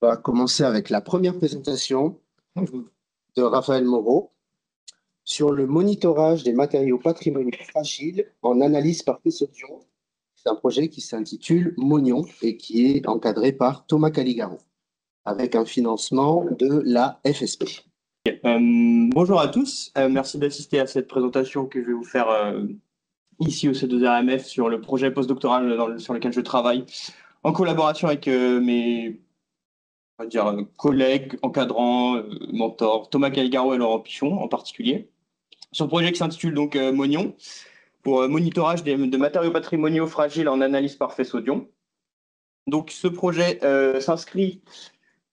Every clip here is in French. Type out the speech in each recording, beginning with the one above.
On va commencer avec la première présentation de Raphaël Moreau sur le monitorage des matériaux patrimoniaux fragiles en analyse par faisceau de Dion. C'est un projet qui s'intitule Monion et qui est encadré par Thomas Caligaro avec un financement de la FSP. Bonjour à tous, merci d'assister à cette présentation que je vais vous faire ici au C2RMF sur le projet postdoctoral sur lequel je travaille en collaboration avec mes collègues, encadrants, mentors, Thomas Caligaro et Laurent Pichon en particulier, sur le projet qui s'intitule donc Monion, pour monitorage de matériaux patrimoniaux fragiles en analyse par faisceau Dion. Donc ce projet s'inscrit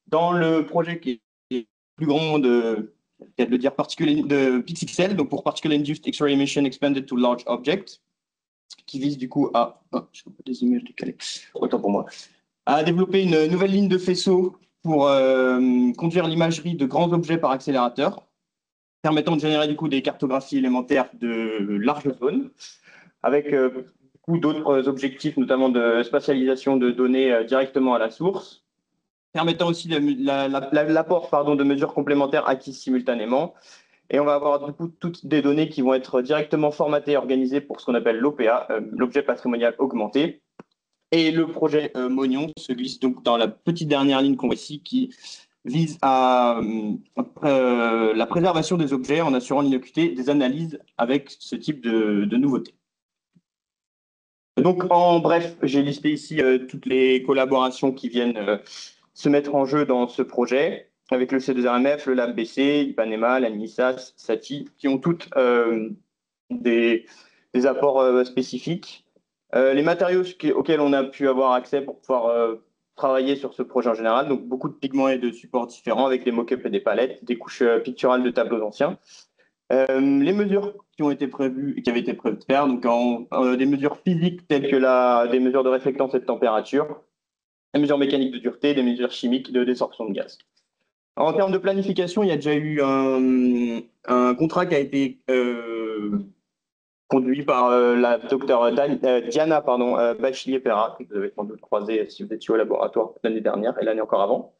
dans le projet qui est plus grand de PixXL, donc pour Particle Induced X-ray Emission Expanded to Large Object, qui vise du coup à, je vois des images décalées, autant pour moi, à développer une nouvelle ligne de faisceau pour conduire l'imagerie de grands objets par accélérateur, permettant de générer du coup des cartographies élémentaires de larges zones, avec beaucoup d'autres objectifs, notamment de spatialisation de données directement à la source, permettant aussi l'apport de mesures complémentaires acquises simultanément. Et on va avoir du coup toutes des données qui vont être directement formatées et organisées pour ce qu'on appelle l'OPA, l'objet patrimonial augmenté. Et le projet Monion se glisse donc dans la petite dernière ligne qu'on voit ici qui vise à la préservation des objets en assurant l'innocuité des analyses avec ce type de nouveautés. Donc en bref, j'ai listé ici toutes les collaborations qui viennent se mettre en jeu dans ce projet, avec le C2RMF, le LabBC, Ipanema, l'ANISAS, SATI, qui ont toutes des apports spécifiques. Les matériaux auxquels on a pu avoir accès pour pouvoir travailler sur ce projet en général, donc beaucoup de pigments et de supports différents avec des mock-ups et des palettes, des couches picturales de tableaux anciens. Les mesures qui ont été prévues et qui avaient été prévues de faire, donc des mesures physiques telles que des mesures de réflectance et de température, des mesures mécaniques de dureté, des mesures chimiques de désorption de gaz. En termes de planification, il y a déjà eu un contrat qui a été conduit par la docteure Diana Bachelier-Perra, que vous avez sans doute croisé si vous étiez au laboratoire l'année dernière et l'année encore avant.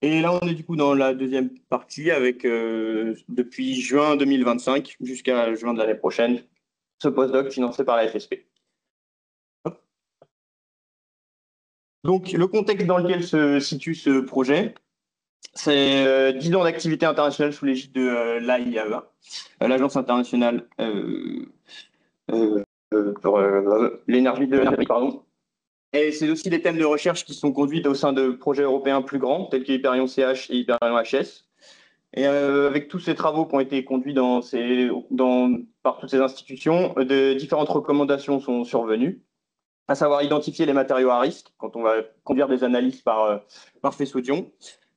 Et là, on est du coup dans la deuxième partie avec, depuis juin 2025 jusqu'à juin de l'année prochaine, ce postdoc financé par la FSP. Donc, le contexte dans lequel se situe ce projet, c'est 10 ans d'activité internationale sous l'égide de l'AIAEA, l'Agence internationale pour l'énergie pardon. Et c'est aussi des thèmes de recherche qui sont conduits au sein de projets européens plus grands, tels que Hyperion CH et Hyperion HS. Et avec tous ces travaux qui ont été conduits par toutes ces institutions, de différentes recommandations sont survenues, à savoir identifier les matériaux à risque quand on va conduire des analyses par faisceau Dion,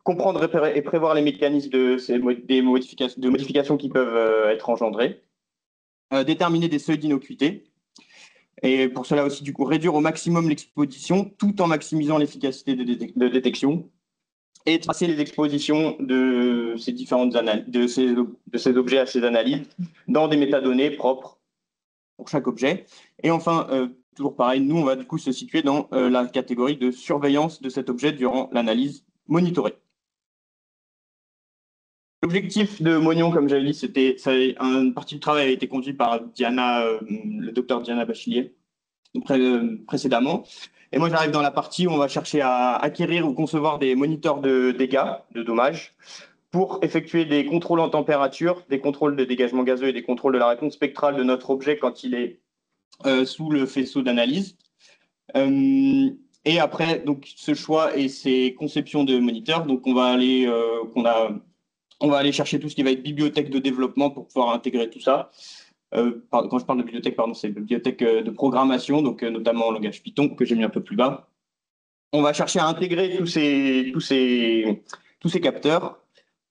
comprendre et prévoir les mécanismes de modifications qui peuvent être engendrées, déterminer des seuils d'innocuité, et pour cela aussi, du coup, réduire au maximum l'exposition tout en maximisant l'efficacité de détection et tracer les expositions de ces différentes analyses, de ces objets à ces analyses dans des métadonnées propres pour chaque objet. Et enfin, toujours pareil, nous, on va du coup se situer dans la catégorie de surveillance de cet objet durant l'analyse monitorée. L'objectif de Monion, comme j'avais dit, une partie du travail a été conduite par le docteur Diana Bachelier précédemment. Et moi, j'arrive dans la partie où on va chercher à acquérir ou concevoir des moniteurs de dégâts, de dommages, pour effectuer des contrôles en température, des contrôles de dégagement gazeux et des contrôles de la réponse spectrale de notre objet quand il est sous le faisceau d'analyse. Et après, donc, ce choix et ces conceptions de moniteurs, donc on va aller chercher tout ce qui va être bibliothèque de développement pour pouvoir intégrer tout ça. Quand je parle de bibliothèque, c'est bibliothèque de programmation, donc notamment en langage Python, que j'ai mis un peu plus bas. On va chercher à intégrer tous ces capteurs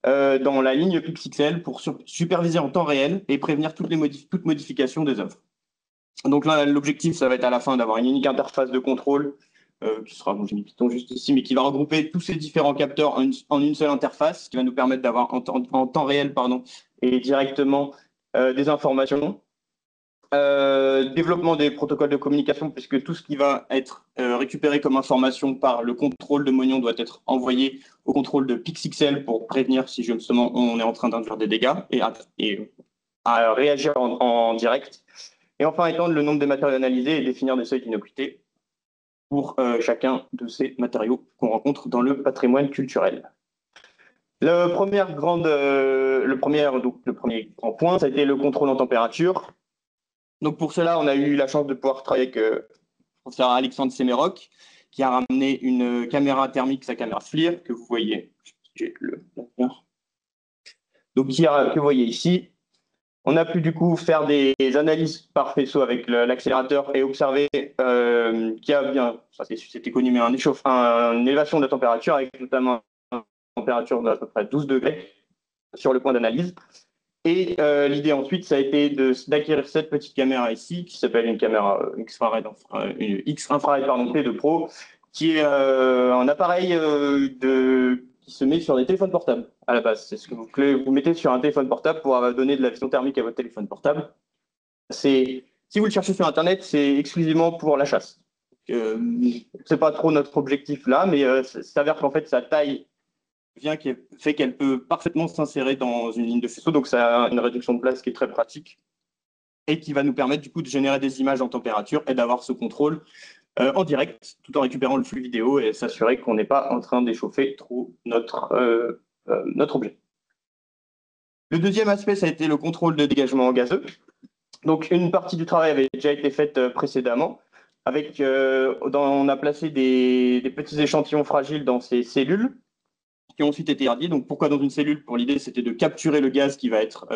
dans la ligne PixXL pour superviser en temps réel et prévenir toute modification des œuvres. Donc là, l'objectif, ça va être à la fin d'avoir une unique interface de contrôle qui sera, j'ai mis Python juste ici, mais qui va regrouper tous ces différents capteurs en une seule interface, qui va nous permettre d'avoir en temps réel et directement des informations Développement des protocoles de communication, puisque tout ce qui va être récupéré comme information par le contrôle de Mognon doit être envoyé au contrôle de Pixixel pour prévenir si justement on est en train d'induire des dégâts et à réagir en direct. Et enfin, étendre le nombre de matériaux analysés et définir des seuils d'innocuité pour chacun de ces matériaux qu'on rencontre dans le patrimoine culturel. Le premier grand point, ça a été le contrôle en température. Donc pour cela, on a eu la chance de pouvoir travailler avec le professeur Alexandre Semerok, qui a ramené une caméra thermique, sa caméra FLIR, que vous voyez. Donc que vous voyez ici. On a pu du coup faire des analyses par faisceau avec l'accélérateur et observer qu'il y a bien, ça c'était connu, mais une élévation de la température avec notamment une température d'à peu près 12 degrés sur le point d'analyse. Et l'idée ensuite, ça a été d'acquérir cette petite caméra ici, qui s'appelle une caméra X-infrared T2 Pro, qui est un appareil qui se met sur des téléphones portables à la base. C'est ce que vous mettez sur un téléphone portable pour donner de la vision thermique à votre téléphone portable. Si vous le cherchez sur Internet, c'est exclusivement pour la chasse. C'est pas trop notre objectif là, mais ça s'avère qu'en fait, sa taille fait qu'elle peut parfaitement s'insérer dans une ligne de faisceau, donc ça a une réduction de place qui est très pratique et qui va nous permettre du coup de générer des images en température et d'avoir ce contrôle en direct tout en récupérant le flux vidéo et s'assurer qu'on n'est pas en train d'échauffer trop notre objet. Le deuxième aspect, ça a été le contrôle de dégagement gazeux. Donc une partie du travail avait déjà été faite précédemment. On a placé des petits échantillons fragiles dans ces cellules qui ont ensuite été irradiés. Donc, pourquoi dans une cellule? Pour l'idée, c'était de capturer le gaz qui va être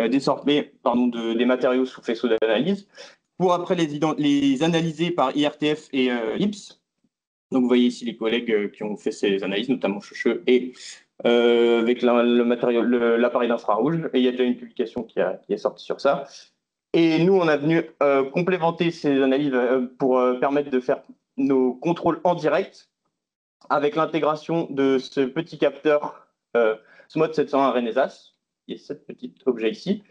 désormais des matériaux sous faisceau d'analyse, pour après les analyser par IRTF et IPS. Donc, vous voyez ici les collègues qui ont fait ces analyses, notamment Checheux, et avec l'appareil d'infrarouge. Et il y a déjà une publication qui est sortie sur ça. Et nous, on a venu complémenter ces analyses pour permettre de faire nos contrôles en direct, avec l'intégration de ce petit capteur SMOD 701 Renesas, qui est ce petit objet ici,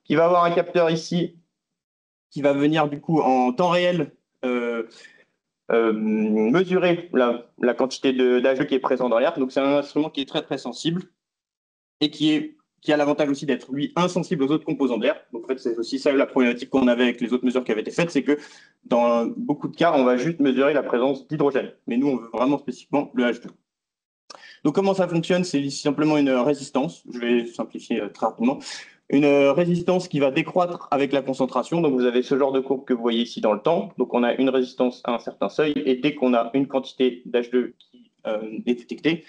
qui va avoir un capteur ici qui va venir du coup en temps réel mesurer la quantité d'H2 qui est présent dans l'air. Donc c'est un instrument qui est très très sensible et qui a l'avantage aussi d'être, lui, insensible aux autres composants de l'air. Donc, en fait, c'est aussi ça la problématique qu'on avait avec les autres mesures qui avaient été faites, c'est que dans beaucoup de cas, on va juste mesurer la présence d'hydrogène. Mais nous, on veut vraiment spécifiquement le H2. Donc, comment ça fonctionne? C'est simplement une résistance. Je vais simplifier très rapidement. Une résistance qui va décroître avec la concentration. Donc, vous avez ce genre de courbe que vous voyez ici dans le temps. Donc, on a une résistance à un certain seuil. Et dès qu'on a une quantité d'H2 qui est détectée,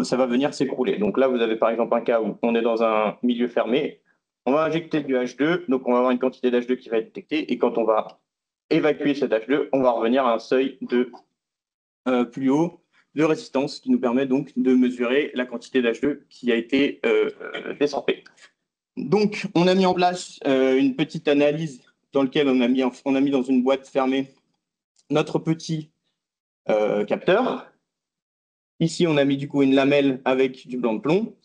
ça va venir s'écrouler. Donc là, vous avez par exemple un cas où on est dans un milieu fermé. On va injecter du H2. Donc, on va avoir une quantité d'H2 qui va être détectée. Et quand on va évacuer cet H2, on va revenir à un seuil de plus haut de résistance qui nous permet donc de mesurer la quantité d'H2 qui a été désorpée. Donc, on a mis en place une petite analyse dans laquelle on a mis dans une boîte fermée notre petit capteur. Ici, on a mis du coup une lamelle avec du blanc de plomb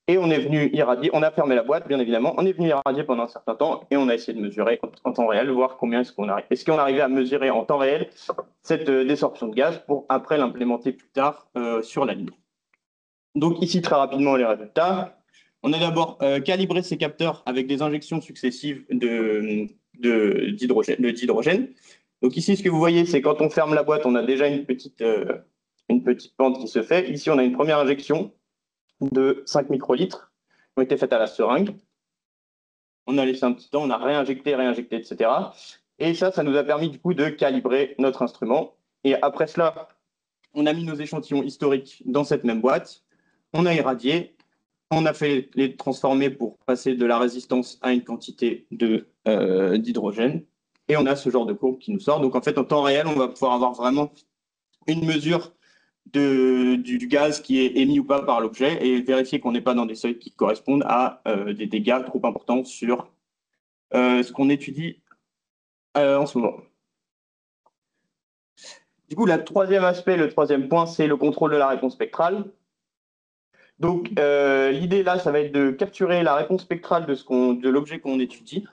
et on est venu irradier. On a fermé la boîte, bien évidemment. On est venu irradier pendant un certain temps et on a essayé de mesurer en temps réel, voir combien est-ce qu'on arrive. Est-ce qu'on arrivait à mesurer en temps réel cette désorption de gaz pour après l'implémenter plus tard sur la ligne. Donc ici, très rapidement, les résultats. On a d'abord calibré ces capteurs avec des injections successives d'hydrogène. Donc ici, ce que vous voyez, c'est quand on ferme la boîte, on a déjà une petite pente qui se fait. Ici, on a une première injection de 5 microlitres qui ont été faites à la seringue. On a laissé un petit temps, on a réinjecté, etc. Et ça nous a permis du coup de calibrer notre instrument. Et après cela, on a mis nos échantillons historiques dans cette même boîte. On a irradié. On a fait les transformer pour passer de la résistance à une quantité d'hydrogène. Et on a ce genre de courbe qui nous sort. Donc, en fait, en temps réel, on va pouvoir avoir vraiment une mesure du gaz qui est émis ou pas par l'objet et vérifier qu'on n'est pas dans des seuils qui correspondent à des dégâts trop importants sur ce qu'on étudie en ce moment. Du coup, le troisième point, c'est le contrôle de la réponse spectrale. Donc, l'idée là, ça va être de capturer la réponse spectrale de l'objet qu'on étudie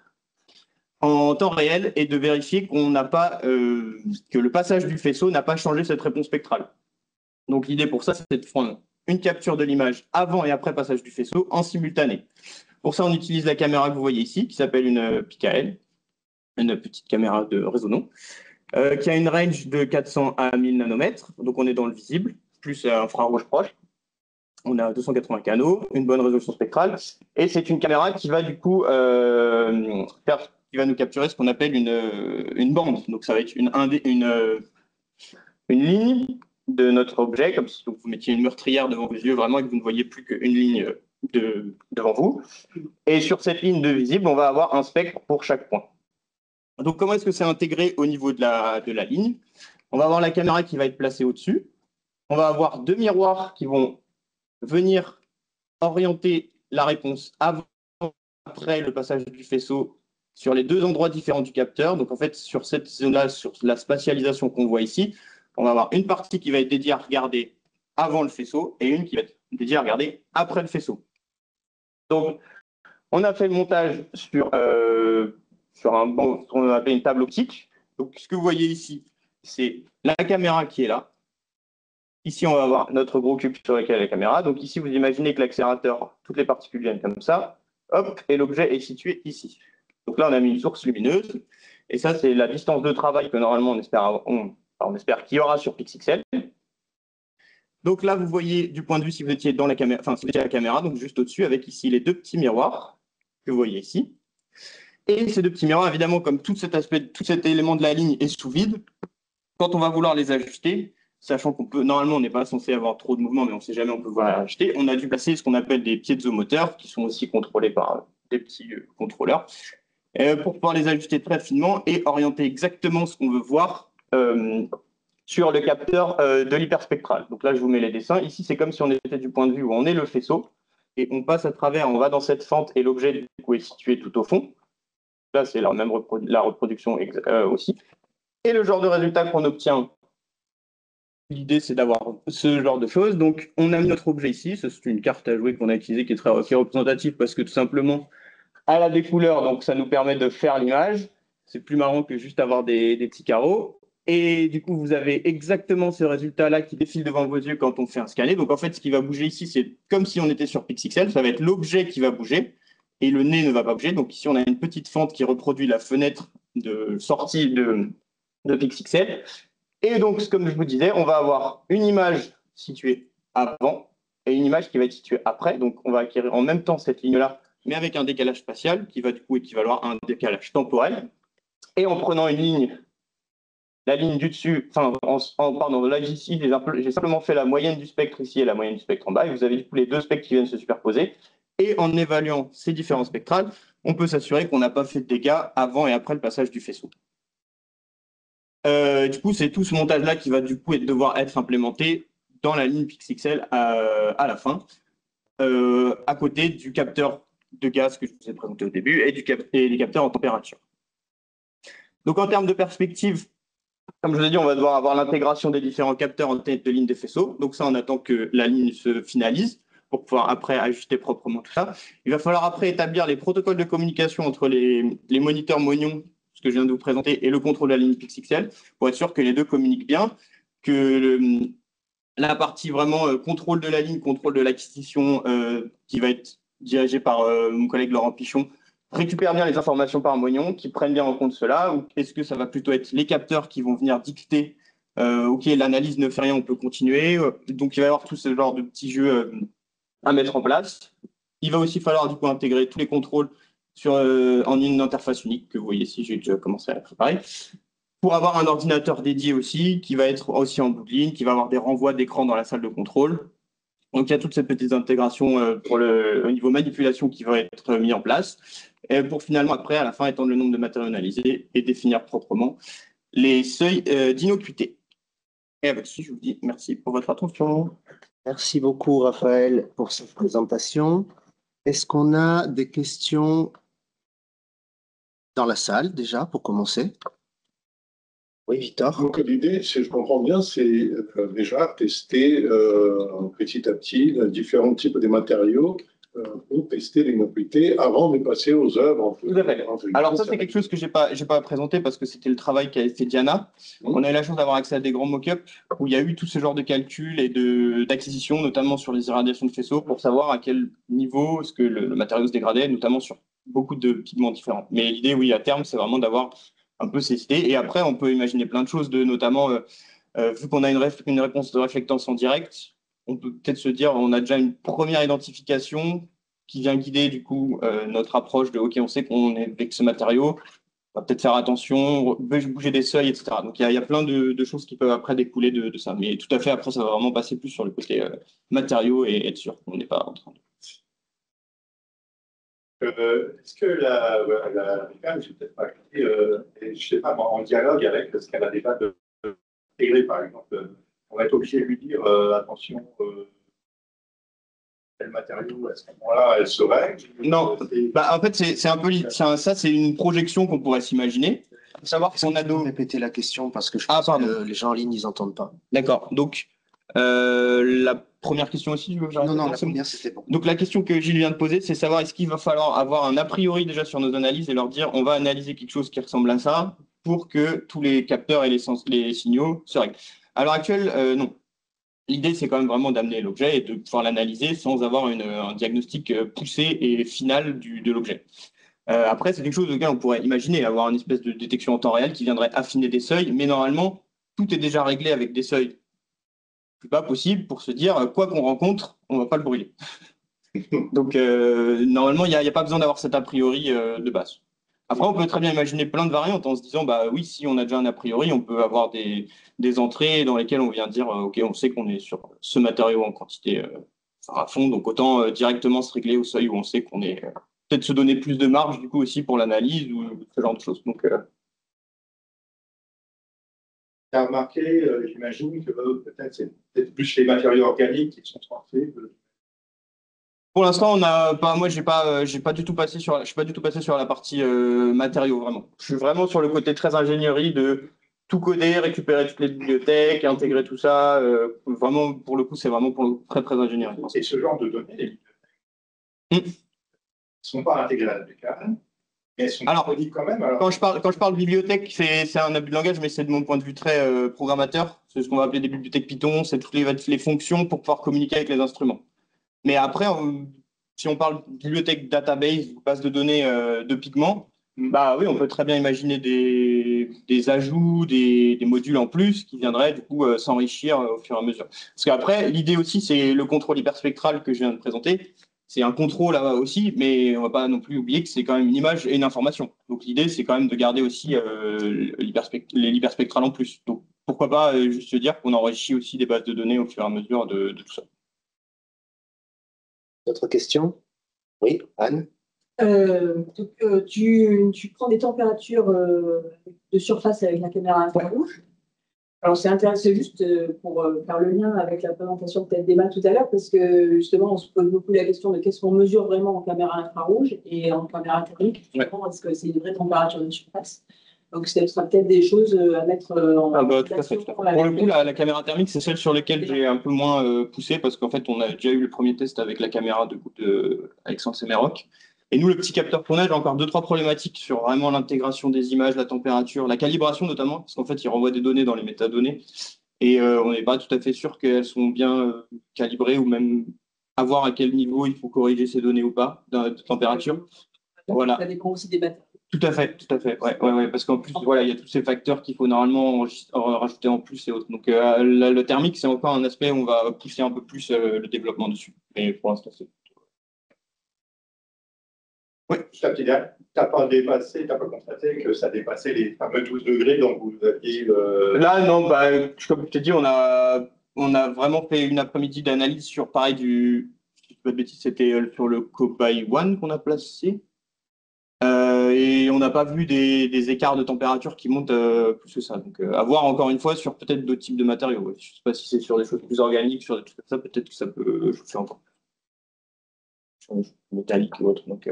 en temps réel et de vérifier que le passage du faisceau n'a pas changé cette réponse spectrale. Donc l'idée pour ça, c'est de prendre une capture de l'image avant et après passage du faisceau en simultané. Pour ça, on utilise la caméra que vous voyez ici, qui s'appelle une PKL, une petite caméra de résonance, qui a une range de 400 à 1000 nanomètres. Donc on est dans le visible, plus infrarouge proche. On a 280 canaux, une bonne résolution spectrale, et c'est une caméra qui va du coup qui va nous capturer ce qu'on appelle une bande. Donc ça va être une ligne de notre objet, comme si vous mettiez une meurtrière devant vos yeux vraiment et que vous ne voyez plus qu'une ligne devant vous. Et sur cette ligne de visible, on va avoir un spectre pour chaque point. Donc comment est-ce que c'est intégré au niveau de la ligne? On va avoir la caméra qui va être placée au-dessus. On va avoir deux miroirs qui vont venir orienter la réponse avant, après le passage du faisceau sur les deux endroits différents du capteur. Donc en fait, sur cette zone-là, sur la spatialisation qu'on voit ici, on va avoir une partie qui va être dédiée à regarder avant le faisceau et une qui va être dédiée à regarder après le faisceau. Donc, on a fait le montage sur ce qu'on appelle une table optique. Donc, ce que vous voyez ici, c'est la caméra qui est là. Ici, on va avoir notre gros cube sur lequel est la caméra. Donc ici, vous imaginez que l'accélérateur, toutes les particules viennent comme ça. Hop, et l'objet est situé ici. Donc là, on a mis une source lumineuse. Et ça, c'est la distance de travail que normalement, on espère qu'il y aura sur PixXL. Donc là, vous voyez du point de vue si vous étiez dans la caméra, enfin, si vous étiez à la caméra, donc juste au-dessus, avec ici les deux petits miroirs que vous voyez ici. Et ces deux petits miroirs, évidemment, comme tout cet élément de la ligne est sous vide, quand on va vouloir les ajuster, sachant normalement, on n'est pas censé avoir trop de mouvement, mais on ne sait jamais, on peut vouloir les ajuster, on a dû placer ce qu'on appelle des piézomoteurs, qui sont aussi contrôlés par des petits contrôleurs, pour pouvoir les ajuster très finement et orienter exactement ce qu'on veut voir sur le capteur de l'hyperspectral. Donc là, je vous mets les dessins. Ici, c'est comme si on était du point de vue où on est le faisceau, et on passe à travers, on va dans cette fente, et l'objet, du coup, est situé tout au fond. Là, c'est la reproduction aussi. Et le genre de résultat qu'on obtient, l'idée, c'est d'avoir ce genre de choses. Donc, on a mis notre objet ici. C'est une carte à jouer qu'on a utilisée qui est très représentative parce que tout simplement, elle a des couleurs, donc ça nous permet de faire l'image. C'est plus marrant que juste avoir des petits carreaux. Et du coup, vous avez exactement ce résultat-là qui défile devant vos yeux quand on fait un scanner. Donc, en fait, ce qui va bouger ici, c'est comme si on était sur PixXL. Ça va être l'objet qui va bouger et le nez ne va pas bouger. Donc, ici, on a une petite fente qui reproduit la fenêtre de sortie de PixXL. Et donc, comme je vous disais, on va avoir une image située avant et une image qui va être située après. Donc, on va acquérir en même temps cette ligne-là, mais avec un décalage spatial qui va du coup équivaloir à un décalage temporel. Et en prenant la ligne du dessus, pardon, là ici, j'ai simplement fait la moyenne du spectre ici et la moyenne du spectre en bas. Et vous avez du coup les deux spectres qui viennent se superposer. Et en évaluant ces différents spectrales, on peut s'assurer qu'on n'a pas fait de dégâts avant et après le passage du faisceau. Du coup, c'est tout ce montage-là qui va du coup devoir être implémenté dans la ligne PixXL à la fin, à côté du capteur de gaz que je vous ai présenté au début et des capteurs en température. Donc en termes de perspective, comme je vous ai dit, on va devoir avoir l'intégration des différents capteurs en tête de ligne des faisceaux. Donc ça, on attend que la ligne se finalise pour pouvoir après ajuster proprement tout ça. Il va falloir après établir les protocoles de communication entre les moniteurs Mognon, ce que je viens de vous présenter, et le contrôle de la ligne PixXL, pour être sûr que les deux communiquent bien, que la partie vraiment contrôle de la ligne, contrôle de l'acquisition, qui va être dirigée par mon collègue Laurent Pichon, récupère bien les informations par Mognon, qui prennent bien en compte cela, ou est-ce que ça va plutôt être les capteurs qui vont venir dicter OK, l'analyse ne fait rien, on peut continuer. Donc, il va y avoir tout ce genre de petits jeux à mettre en place. Il va aussi falloir du coup intégrer tous les contrôles en une interface unique que vous voyez ici, j'ai déjà commencé à la préparer, pour avoir un ordinateur dédié aussi, qui va être aussi en bout de ligne, qui va avoir des renvois d'écran dans la salle de contrôle. Donc, il y a toutes ces petites intégrations au niveau manipulation qui vont être mis en place, et pour finalement, après, à la fin, étendre le nombre de matériaux analysés et définir proprement les seuils d'innocuité. Et avec ceci, je vous dis merci pour votre attention. Merci beaucoup, Raphaël, pour cette présentation. Est-ce qu'on a des questions dans la salle, déjà, pour commencer? Oui, Victor. Donc l'idée, si je comprends bien, c'est déjà tester petit à petit différents types de matériaux pour tester les mobilités avant de passer aux œuvres. Tout à fait. Alors ça, c'est quelque chose que j'ai pas présenté parce que c'était le travail qu'a fait Diana. On a eu la chance d'avoir accès à des grands mock-ups où il y a eu tout ce genre de calculs et d'acquisition, notamment sur les irradiations de faisceaux, pour savoir à quel niveau est-ce que le matériau se dégradait, notamment sur beaucoup de pigments différents. Mais l'idée, oui, à terme, c'est vraiment d'avoir un peu ces idées. Et après, on peut imaginer plein de choses, notamment, vu qu'on a une réponse de réflectance en direct, on peut peut-être se dire, on a déjà une première identification qui vient guider du coup notre approche de OK, on sait qu'on est avec ce matériau, on va peut-être faire attention, bouger des seuils, etc. Donc il y a plein de choses qui peuvent après découler de ça. Mais tout à fait, après, ça va vraiment passer plus sur le côté matériaux et être sûr qu'on n'est pas en train de. Est-ce que la mécanique, je ne sais peut-être pas je sais pas, en dialogue avec ce qu'elle a déjà intégré, par exemple, on va être obligé de lui dire attention, quel matériau à ce moment-là elle se règle. Non, en fait, c'est un peu ça, c'est une projection qu'on pourrait s'imaginer. Savoir si on a répéter la question parce que je pense que les gens en ligne, ils n'entendent pas. D'accord. Donc, la première question aussi, Non, la première, c'était bon. Donc, la question que Gilles vient de poser, c'est savoir est-ce qu'il va falloir avoir un a priori déjà sur nos analyses et leur dire on va analyser quelque chose qui ressemble à ça pour que tous les capteurs et les signaux se règlent. À l'heure actuelle, non. L'idée, c'est quand même vraiment d'amener l'objet et de pouvoir l'analyser sans avoir un diagnostic poussé et final de l'objet. Après, c'est quelque chose auquel on pourrait imaginer avoir une espèce de détection en temps réel qui viendrait affiner des seuils, mais normalement, tout est déjà réglé avec des seuils plus bas possible pour se dire quoi qu'on rencontre, on ne va pas le brûler. Donc, normalement, il n'y a pas besoin d'avoir cet a priori de base. Après, on peut très bien imaginer plein de variantes en se disant, bah oui, si on a déjà un a priori, on peut avoir des entrées dans lesquelles on vient dire, OK, on sait qu'on est sur ce matériau en quantité à fond, donc autant directement se régler au seuil où on sait qu'on est, peut-être se donner plus de marge du coup aussi pour l'analyse ou ce genre de choses. Donc, Tu as remarqué, j'imagine que peut-être c'est peut-être plus les matériaux organiques qui sont transfaits. Pour l'instant, on a pas. Moi, j'ai pas du tout passé sur. Je suis pas du tout passé sur la partie matériaux vraiment. Je suis vraiment sur le côté très ingénierie de tout coder, récupérer toutes les bibliothèques, intégrer tout ça. Vraiment, pour le coup, c'est vraiment pour le très très ingénierie. Et ce genre de données, les bibliothèques, ne sont pas intégrées à la bécane, mais elles sont produites quand même. Alors... Quand je parle bibliothèque, c'est un abus de langage, mais c'est de mon point de vue très programmateur. C'est ce qu'on va appeler des bibliothèques Python. C'est toutes les fonctions pour pouvoir communiquer avec les instruments. Mais après, si on parle bibliothèque database, base de données de pigments, bah oui, on peut très bien imaginer des ajouts, des modules en plus qui viendraient du coup s'enrichir au fur et à mesure. Parce qu'après, l'idée aussi, c'est le contrôle hyperspectral que je viens de présenter. C'est un contrôle là aussi, mais on ne va pas non plus oublier que c'est quand même une image et une information. Donc l'idée, c'est quand même de garder aussi l'hyperspectral en plus. Donc pourquoi pas juste se dire qu'on enrichit aussi des bases de données au fur et à mesure de tout ça. D'autres questions? Oui, Anne? Tu prends des températures de surface avec la caméra infrarouge. Alors, c'est intéressant juste pour faire le lien avec la présentation peut-être d'Emma tout à l'heure, parce que justement, on se pose beaucoup la question de qu'est-ce qu'on mesure vraiment en caméra infrarouge et en caméra thermique. Est-ce que c'est une vraie température de surface? Donc, ce sera peut-être des choses à mettre en tout à fait. Pour le coup, la caméra thermique, c'est celle sur laquelle j'ai un peu moins poussé parce qu'en fait, on a déjà eu le premier test avec la caméra avec Sensei Merok. Et nous, le petit capteur qu'on a, j'ai encore 2-3 problématiques sur vraiment l'intégration des images, la température, la calibration notamment, parce qu'en fait, il renvoie des données dans les métadonnées. Et on n'est pas tout à fait sûr qu'elles sont bien calibrées ou même à voir à quel niveau il faut corriger ces données ou pas de température. Voilà. Ça dépend aussi des batteries. Tout à fait. Ouais, parce qu'en plus, voilà, il y a tous ces facteurs qu'il faut normalement rajouter en plus et autres. Donc, le thermique, c'est encore un aspect où on va pousser un peu plus le développement dessus. Mais pour l'instant, c'est. Oui, tu n'as pas constaté que ça dépassait les fameux 12 degrés dont vous aviez. Là, non, comme je t'ai dit, on a vraiment fait une après-midi d'analyse sur, pareil, si je ne dis pas de bêtises, c'était sur le Cobaye One qu'on a placé. Et on n'a pas vu des écarts de température qui montent plus que ça. Donc, à voir encore une fois sur peut-être d'autres types de matériaux. Ouais. Je ne sais pas si c'est sur des choses plus organiques, sur des trucs comme ça, peut-être que ça peut chauffer encore plus. Sur des choses métalliques ou autres. Donc,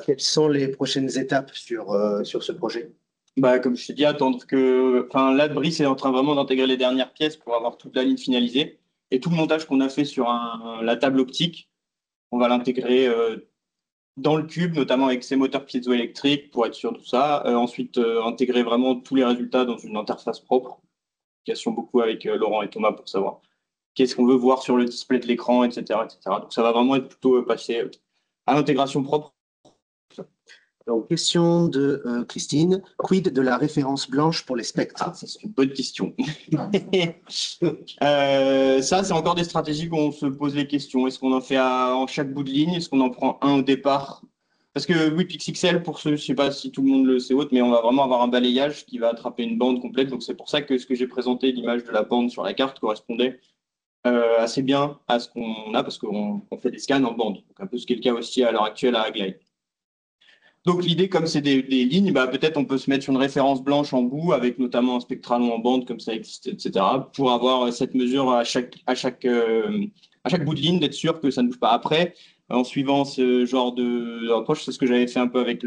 quelles sont les prochaines étapes sur ce projet? comme je t'ai dit, attendre que. Enfin, là, Brice est en train vraiment d'intégrer les dernières pièces pour avoir toute la ligne finalisée. Et tout le montage qu'on a fait sur la table optique, on va l'intégrer dans le cube, notamment avec ses moteurs piézoélectriques pour être sûr de tout ça. Ensuite, intégrer vraiment tous les résultats dans une interface propre. Question beaucoup avec Laurent et Thomas pour savoir qu'est-ce qu'on veut voir sur le display de l'écran, etc., etc. Donc ça va vraiment être plutôt passé à l'intégration propre. Donc, question de Christine. Quid de la référence blanche pour les spectres? Ah, ça c'est une bonne question. Ça, c'est encore des stratégies qu'on se pose les questions. Est-ce qu'on en fait en chaque bout de ligne? Est-ce qu'on en prend un au départ? Parce que oui, PixXL, pour ceux, je ne sais pas si tout le monde le sait autre, mais on va vraiment avoir un balayage qui va attraper une bande complète. Donc c'est pour ça que ce que j'ai présenté, l'image de la bande sur la carte, correspondait assez bien à ce qu'on a, parce qu'on fait des scans en bande. Donc un peu ce qui est le cas aussi à l'heure actuelle à Aglaé. Donc l'idée, comme c'est des lignes, bah, peut-être on peut se mettre sur une référence blanche en bout, avec notamment un spectralon en bande, comme ça existe, etc., pour avoir cette mesure à chaque bout de ligne, d'être sûr que ça ne bouge pas. Après, en suivant ce genre d'approche, c'est ce que j'avais fait un peu avec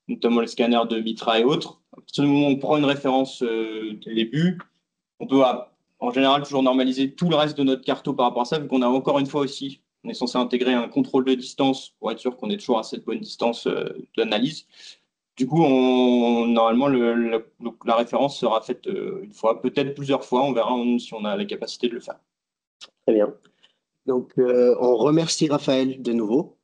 notamment les scanners de Mitra et autres. À partir du moment où on prend une référence dès le début, on peut en général toujours normaliser tout le reste de notre carto par rapport à ça, vu qu'on a encore une fois aussi, on est censé intégrer un contrôle de distance pour être sûr qu'on est toujours à cette bonne distance d'analyse. Du coup, normalement, la référence sera faite une fois, peut-être plusieurs fois. On verra si on a la capacité de le faire. Très bien. Donc, on remercie Raphaël de nouveau.